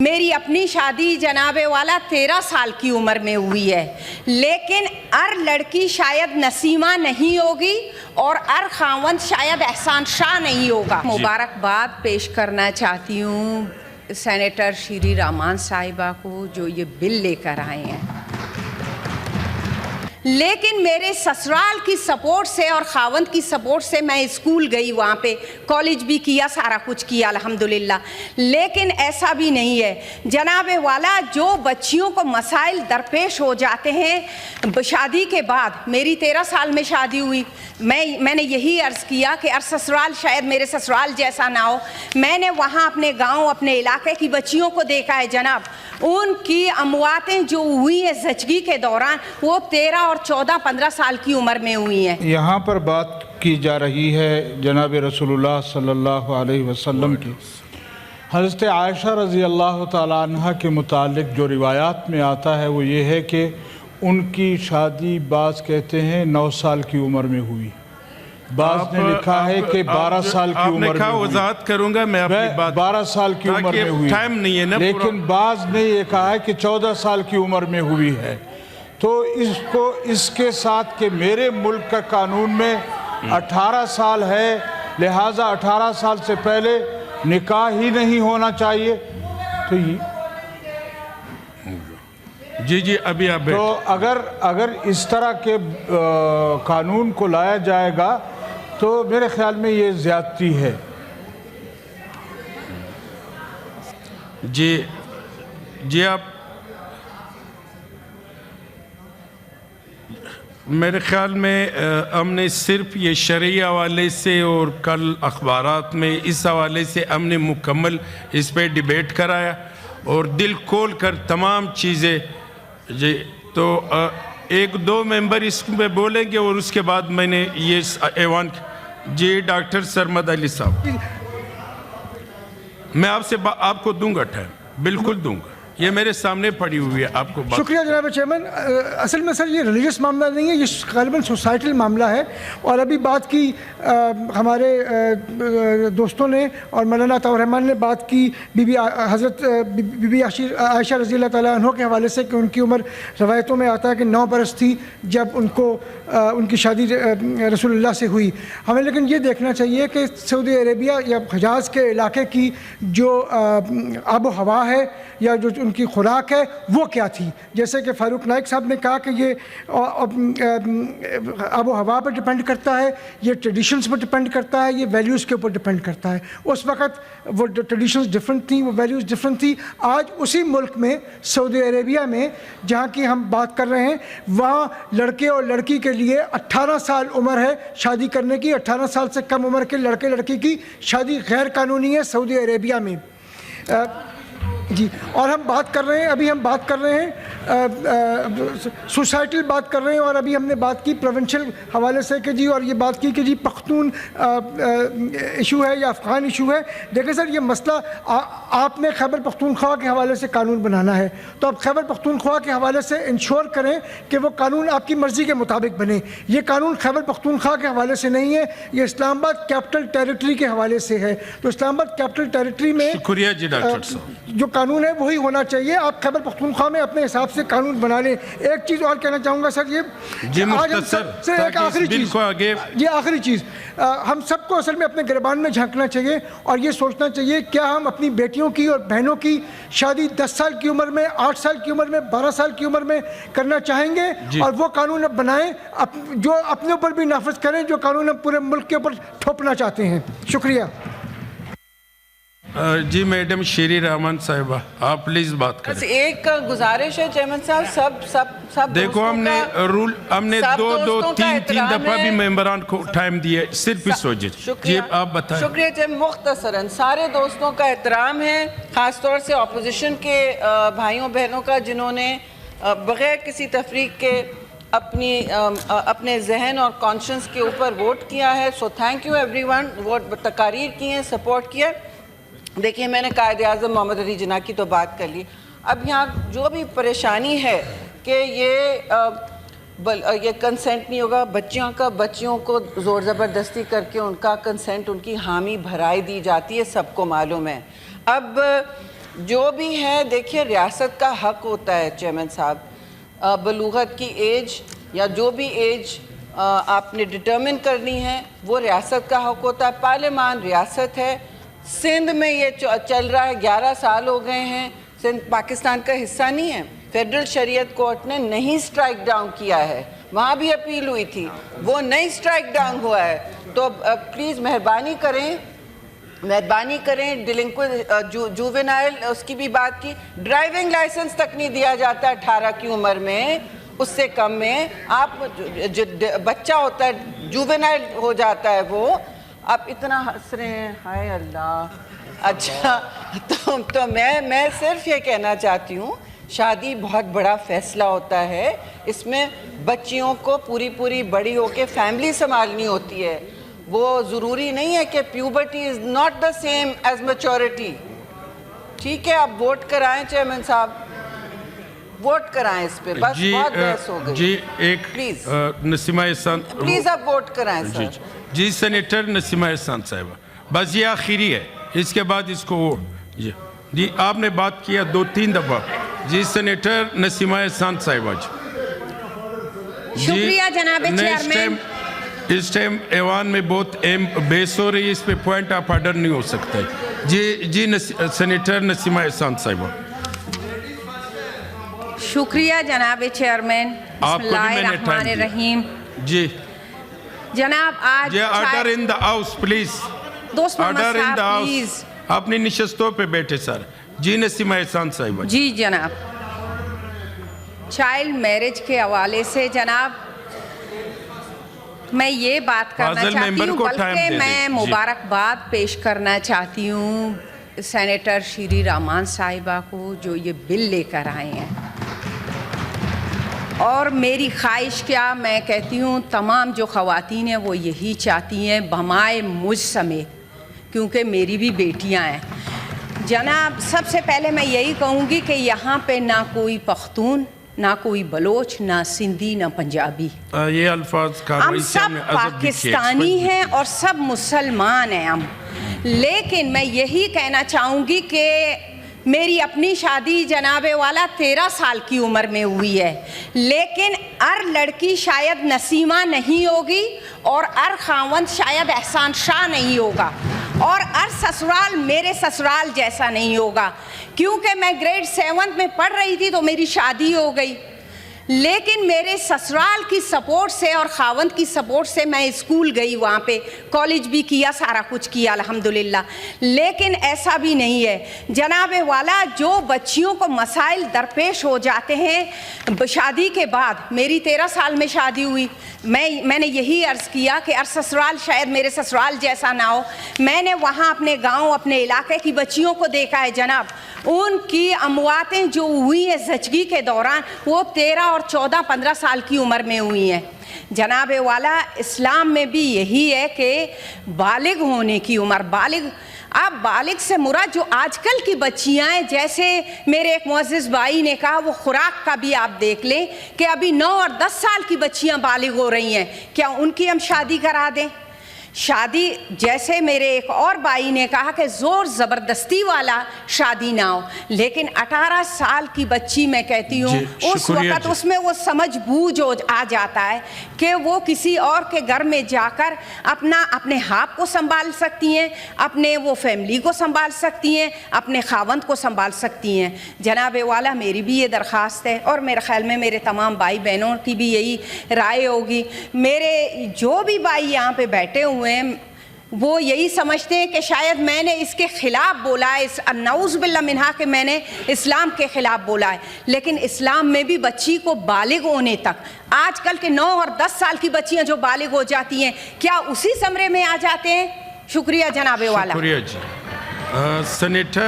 میری اپنی شادی جناب والا 13 سال کی عمر میں ہوئی ہے، لیکن ہر لڑکی شاید نسیمہ نہیں ہوگی اور ہر خاوند شاید احسان شاہ نہیں ہوگا۔ مبارکباد پیش کرنا چاہتی ہوں سینیٹر شیری رحمان صاحبہ کو جو یہ بل لے کر آئے ہیں، لیکن میرے سسرال کی سپورٹ سے اور خاوند کی سپورٹ سے میں اسکول گئی، وہاں پہ کالج بھی کیا، سارا کچھ کیا الحمدللہ، لیکن ایسا بھی نہیں ہے جناب والا جو بچیوں کو مسائل درپیش ہو جاتے ہیں شادی کے بعد۔ میری 13 سال میں شادی ہوئی، میں نے یہی عرض کیا کہ سسرال شاید میرے سسرال جیسا نہ ہو۔ میں نے وہاں اپنے گاؤں اپنے علاقے کی بچیوں کو دیکھا ہے جناب، ان کی امواتیں جو ہوئی ہیں زچگی کے دوران وہ 13 اور 14 15 سال کی عمر میں ہوئی ہیں۔ یہاں پر بات کی جا رہی ہے جناب رسول اللہ صلی اللہ علیہ وسلم کی۔ حضرت عائشہ رضی اللہ تعالیٰ عنہ کے متعلق جو روایات میں آتا ہے وہ یہ ہے کہ ان کی شادی بعض کہتے ہیں 9 سال کی عمر میں ہوئی، بعض نے لکھا ہے کہ 12 سال کی عمر میں ہوئی۔ وضاحت کروں گا میں اپنی بات 12 سال کی عمر میں ہوئی، ٹائم نہیں ہے نا، لیکن بعض نے یہ کہا ہے کہ 14 سال کی عمر میں ہوئی ہے۔ تو اس کے ساتھ کہ میرے ملک کا قانون میں 18 سال ہے، لہٰذا 18 سال سے پہلے نکاح ہی نہیں ہونا چاہیے۔ تو جی ابھی آپ تو اگر اس طرح کے قانون کو لایا جائے گا تو میرے خیال میں یہ زیادتی ہے۔ جی آپ میرے خیال میں ہم نے صرف یہ شرعی حوالے سے اور کل اخبارات میں اس حوالے سے ہم نے مکمل اس پہ ڈیبیٹ کرایا اور دل کھول کر تمام چیزیں جی تو 1-2 ممبر اس میں بولیں گے اور اس کے بعد میں نے یہ ایوان جی ڈاکٹر سرمد علی صاحب میں آپ کو دوں گا ٹائم، بالکل دوں گا، یہ میرے سامنے پڑی ہوئی ہے آپ کو بات۔ شکریہ جناب چیئرمین۔ اصل میں سر یہ ریلیجس معاملہ نہیں ہے، یہ غالباً سوسائٹل معاملہ ہے، اور ابھی بات کی ہمارے دوستوں نے اور مولانا عطاء الرحمن نے بات کی حضرت بی بی عائشہ رضی اللہ تعالیٰ عنہ کے حوالے سے کہ ان کی عمر روایتوں میں آتا ہے کہ 9 برس تھی جب ان کی شادی رسول اللہ سے ہوئی۔ ہمیں لیکن یہ دیکھنا چاہیے کہ سعودی عربیہ یا حجاز کے علاقے کی جو آب و ہوا ہے یا جو ان کی خوراک ہے وہ کیا تھی، جیسے کہ فاروق نائک صاحب نے کہا کہ یہ آب و ہوا پر ڈپینڈ کرتا ہے، یہ ٹریڈیشنز پر ڈپینڈ کرتا ہے، یہ ویلیوز کے اوپر ڈپینڈ کرتا ہے۔ اس وقت وہ ٹریڈیشنز ڈفرینٹ تھیں، وہ ویلیوز ڈفرینٹ تھی۔ آج اسی ملک میں سعودی عربیہ میں جہاں کی ہم بات کر رہے ہیں وہاں لڑکے اور لڑکی کے لیے 18 سال عمر ہے شادی کرنے کی، 18 سال سے کم عمر کے لڑکے لڑکی کی شادی غیر قانونی ہے سعودی عربیہ میں۔ جی اور ہم بات کر رہے ہیں، ابھی ہم بات کر رہے ہیں سوسائٹل بات کر رہے ہیں، اور ابھی ہم نے بات کی پروونشل حوالے سے کہ جی، اور یہ بات کی کہ جی پختون ایشو ہے یا افغان ایشو ہے۔ دیکھیں سر یہ مسئلہ آپ نے خیبر پختونخوا کے حوالے سے قانون بنانا ہے تو آپ خیبر پختونخوا کے حوالے سے انشور کریں کہ وہ قانون آپ کی مرضی کے مطابق بنے۔ یہ قانون خیبر پختونخوا کے حوالے سے نہیں ہے، یہ اسلام آباد کیپٹل ٹیریٹری کے حوالے سے ہے۔ تو اسلام آباد کیپٹل ٹیریٹری میں شکریہ جی ڈاکٹر صاحب، جو قانون ہے وہی ہونا چاہیے۔ آپ خیبر پختونخوا میں اپنے حساب سے قانون بنا لیں۔ ایک چیز اور کہنا چاہوں گا سر، یہ جی آج ہم مختصر سے ایک آخری چیز، یہ آخری چیز ہم سب کو اصل میں اپنے گریبان میں جھانکنا چاہیے اور یہ سوچنا چاہیے کیا ہم اپنی بیٹیوں کی اور بہنوں کی شادی 10 سال کی عمر میں، 8 سال کی عمر میں، 12 سال کی عمر میں کرنا چاہیں گے، اور وہ قانون اب بنائیں جو اپنے اوپر بھی نافذ کریں، جو قانون ہم پورے ملک کے اوپر تھوپنا چاہتے ہیں۔ شکریہ جی میڈم شیری رحمان صاحبہ آپ پلیز بات کریں۔ بس ایک گزارش ہے چیئرمین صاحب، سب دیکھو ہم نے 2-3 دفعہ بھی ممبران کو ٹائم دیا، صرف اس وجہ جی آپ بتائیں۔ شکریہ چیئرمین، مختصراً سارے دوستوں کا احترام ہے، خاص طور سے اپوزیشن کے بھائیوں بہنوں کا جنہوں نے بغیر کسی تفریق کے اپنے ذہن اور کانشنس کے اوپر ووٹ کیا ہے۔ سو تھینک یو ایوری ون، ووٹ تقاریر کی ہیں، سپورٹ کیا۔ دیکھیے میں نے قائد اعظم محمد علی جناح کی تو بات کر لی، اب یہاں جو بھی پریشانی ہے کہ یہ کنسنٹ نہیں ہوگا بچیوں کو زور زبردستی کر کے ان کا کنسنٹ، ان کی حامی بھرائی دی جاتی ہے، سب کو معلوم ہے۔ اب جو بھی ہے دیکھیے ریاست کا حق ہوتا ہے چیئرمین صاحب، بلوغت کی ایج یا جو بھی ایج آپ نے ڈٹرمن کرنی ہے وہ ریاست کا حق ہوتا ہے. پارلیمان ریاست ہے. سندھ میں یہ چل رہا ہے، 11 سال ہو گئے ہیں. سندھ پاکستان کا حصہ نہیں ہے. فیڈرل شریعت کورٹ نے نہیں سٹرائک ڈاؤن کیا ہے، وہاں بھی اپیل ہوئی تھی، وہ نہیں سٹرائک ڈاؤن ہوا ہے. تو پلیز مہربانی کریں جووینائل اس کی بھی بات کی. ڈرائیونگ لائسنس تک نہیں دیا جاتا 18 کی عمر میں، اس سے کم میں. آپ بچہ ہوتا ہے جووینائل ہو جاتا ہے وہ. آپ اتنا ہنس رہے ہیں، ہائے اللہ. اچھا تو میں صرف یہ کہنا چاہتی ہوں، شادی بہت بڑا فیصلہ ہوتا ہے. اس میں بچیوں کو پوری بڑی ہو کے فیملی سنبھالنی ہوتی ہے. وہ ضروری نہیں ہے کہ puberty is not the same as maturity. ٹھیک ہے، آپ ووٹ کرائیں چیئرمین صاحب، ووٹ کرائیں اس پہ. بس بہت بحث ہو گئی. جی ایک پلیز نسیمہ احسان، پلیز آپ ووٹ کرائیں سر. جی سینیٹر نسیمہ احسان صاحبہ، بس یہ آخری ہے، اس کے بعد اس کو ووٹ. جی آپ نے بات کیا 2-3 دفعہ. جی سینیٹر نسیمہ احسان صاحبہ جی. شکریہ جناب چیئرمین. اس ٹائم ایوان میں بہت اہم بحث ہو رہی ہے، اس پہ پوائنٹ آف آرڈر نہیں ہو سکتا ہے. جی سینیٹر نسیمہ احسان صاحبہ. شکریہ جناب چیئرمین. بسم آپ کو بھی اللہ میں نے الرحمن ٹائم دیا. الرحیم. جی جناب آج order in the house please. دوست محمد آرڈر ان صاحب دا پلیز. ہاؤس. اپنی نشستوں پہ بیٹھے سر. جی نسیمہ احسان صاحبہ. جی جناب، چائلڈ میرج کے حوالے سے جناب میں یہ بات کرنا فاضل چاہتی ممبر ہوں، کو ٹائم دے بلکہ دیں. میں جی. مبارکباد پیش کرنا چاہتی ہوں سینیٹر شیری رحمان صاحبہ کو جو یہ بل لے کر آئے ہیں. اور میری خواہش کیا، میں کہتی ہوں تمام جو خواتین ہیں وہ یہی چاہتی ہیں بھمائے مجھ سمیت، کیونکہ میری بھی بیٹیاں ہیں. جناب سب سے پہلے میں یہی کہوں گی کہ یہاں پہ نہ کوئی پختون، نہ کوئی بلوچ، نہ سندھی، نہ پنجابی. یہ الفاظ ہم کاروائی سے سب پاکستانی ہیں اور سب مسلمان ہیں ہم. لیکن میں یہی کہنا چاہوں گی کہ میری اپنی شادی جناب والا 13 سال کی عمر میں ہوئی ہے، لیکن ہر لڑکی شاید نسیمہ نہیں ہوگی اور ہر خاوند شاید احسان شاہ نہیں ہوگا اور ہر سسرال میرے سسرال جیسا نہیں ہوگا. کیونکہ میں گریڈ 7 میں پڑھ رہی تھی تو میری شادی ہو گئی، لیکن میرے سسرال کی سپورٹ سے اور خاوند کی سپورٹ سے میں اسکول گئی، وہاں پہ کالج بھی کیا، سارا کچھ کیا الحمدللہ. لیکن ایسا بھی نہیں ہے جناب والا، جو بچیوں کو مسائل درپیش ہو جاتے ہیں شادی کے بعد. میری 13 سال میں شادی ہوئی، میں نے یہی عرض کیا کہ سسرال شاید میرے سسرال جیسا نہ ہو. میں نے وہاں اپنے گاؤں، اپنے علاقے کی بچیوں کو دیکھا ہے جناب، ان کی امواتیں جو ہوئی ہیں زچگی کے دوران وہ 13 اور 14 15 سال کی عمر میں ہوئی ہیں. جناب والا اسلام میں بھی یہی ہے کہ بالغ ہونے کی عمر، اب بالغ سے مراد جو آج کل کی بچیاں ہیں، جیسے میرے ایک معزز بھائی نے کہا، وہ خوراک کا بھی آپ دیکھ لیں کہ ابھی 9 اور 10 سال کی بچیاں بالغ ہو رہی ہیں. کیا ان کی ہم شادی کرا دیں؟ شادی جیسے میرے ایک اور بھائی نے کہا کہ زور زبردستی والا شادی نہ ہو، لیکن 18 سال کی بچی میں کہتی ہوں اس وقت اس میں وہ سمجھ بوجھ آ جاتا ہے کہ وہ کسی اور کے گھر میں جا کر اپنے ہاپ کو سنبھال سکتی ہیں، اپنے وہ فیملی کو سنبھال سکتی ہیں، اپنے خاوند کو سنبھال سکتی ہیں. جناب والا میری بھی یہ درخواست ہے اور میرے خیال میں میرے تمام بھائی بہنوں کی بھی یہی رائے ہوگی. میرے جو بھی بھائی یہاں پہ بیٹھے ہوئے وہ یہی سمجھتے ہیں کہ شاید میں نے اس کے خلاف بولا ہے، نعوذ باللہ منہا کہ میں نے اسلام کے خلاف بولا ہے. لیکن اسلام میں بھی بچی کو بالغ ہونے تک، آج کل کے 9 اور 10 سال کی بچیاں جو بالغ ہو جاتی ہیں کیا اسی زمرے میں آ جاتے ہیں؟ شکریہ جناب والا. شکریہ جی. سینیٹر